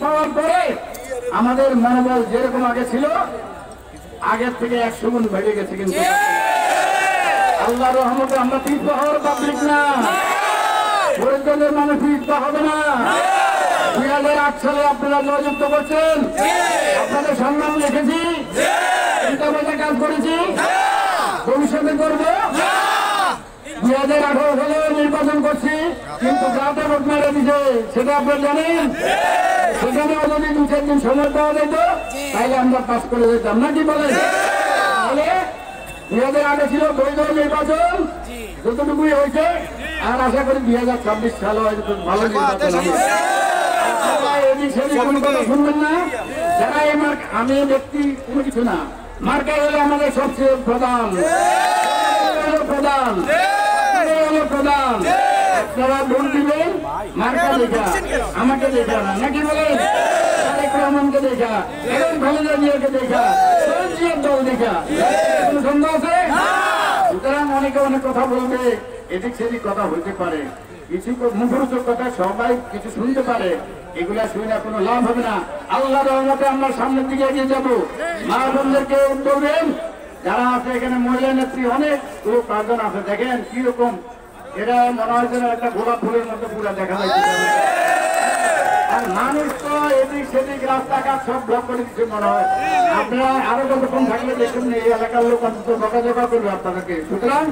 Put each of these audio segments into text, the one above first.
পাওয়ার পরে আমাদের মনোবল যেরকম আগে ছিল আগের থেকে 100 গুণ বেড়ে গেছে। কিন্তু আল্লাহর রহমতে আমরা পিছপা হওয়ার পাবলিক না, ফরিদগঞ্জের মানুষ পিছপা হবে না। 2008 সালে আপনারা জয়যুক্ত করছেন, আপনাদের সম্মান রেখেছি, চিন্তা ভাবনা কাজ করেছি, ভবিষ্যতে করব। 2018 সালে নির্বাচন করছি, কিন্তু যাতে ভোট মেরে দিছে সেটা আপনারা জানেন। সেখানেও যদি 2-4 দিন সময় পাওয়া যেত তাহলে আমরা পাস করে যেতাম, না কি বলেন? তাহলে 2008 ছিল বৈধ নির্বাচন, যতটুকুই হয়েছে। আর আশা করি 2026 সালে হয়তো ভালো নির্বাচন হবে। এদিক সেদিক কোনো কথা শুনবেন না। যারা এই মার্ক, আমি ব্যক্তি কোনো কিছু না, মার্কা হলে আমাদের সবচেয়ে প্রধান প্রধান প্রধান। আপনারা ভোট দিবেন মার্কা দেখা, আমাকে দেখা না, নাকি বলেন? তারেক রহমানকে দেখা, এবং খালেদা জিয়াকে দেখা, জিয়ার দল দেখা, কোনো সন্দেহ আছে? সুতরাং অনেকে অনেক কথা বলবে, এদিক সেদিক কথা হইতে পারে, কিছু মুখরোচক কথা সবাই কিছু শুনতে পারে, এগুলা শুনে কোনো লাভ হবে না। আল্লাহর রহমতে আমরা সামনের দিকে এগিয়ে যাবো। মা বোনদেরকে বলবেন, যারা আছে এখানে মহিলা নেত্রী অনেক লোক কার্জন আছে, দেখেন কিরকম এরা মনে হয় যেন একটা গোলাপ ফুলের মতো পুরা দেখা যাচ্ছে। আর মানুষ তো এদিক সেদিক রাস্তাঘাট সব ব্লক করে দিচ্ছে মনে হয়। আপনারা আরো কতক্ষণ থাকলে দেখুন এই এলাকার লোক অন্তত বকাঝকা করবে আপনাদেরকে। সুতরাং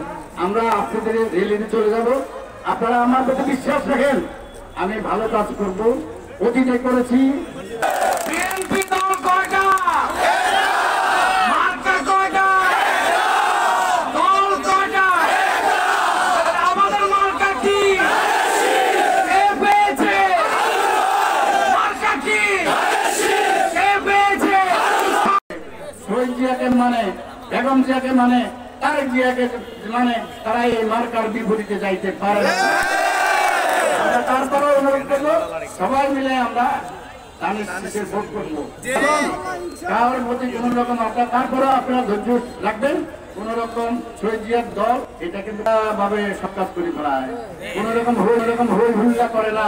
আমরা আস্তে ধীরে রেলিতে চলে যাব। আপনারা আমার প্রতি বিশ্বাস রাখেন, আমি ভালো কাজ করব, অতীতে করেছি। বিএনপি দল কয়টা? মার্কা কয়টা? দল কয়টা? আমাদের মার্কা কি? কে পেয়েছে? মার্কা কি? কে পেয়েছে? শহীদ জিয়াকে মানে, বেগম জিয়াকে মানে, তারেক জিয়াকে মানে, তারা এই মার্কার বিপরীতে যাইতে পারে না। তারপরে অনুরোধ করবো সবাই মিলে আমরা ভোট করবো। কারোর প্রতি কোন রকম আপনার, তারপরে আপনারা ধৈর্য রাখবেন। কোন রকম শহীদ জিয়ার দল এটা কিন্তু ভাবে সব কাজ করে করা হয়, কোন রকম হই হুল্লা করে না।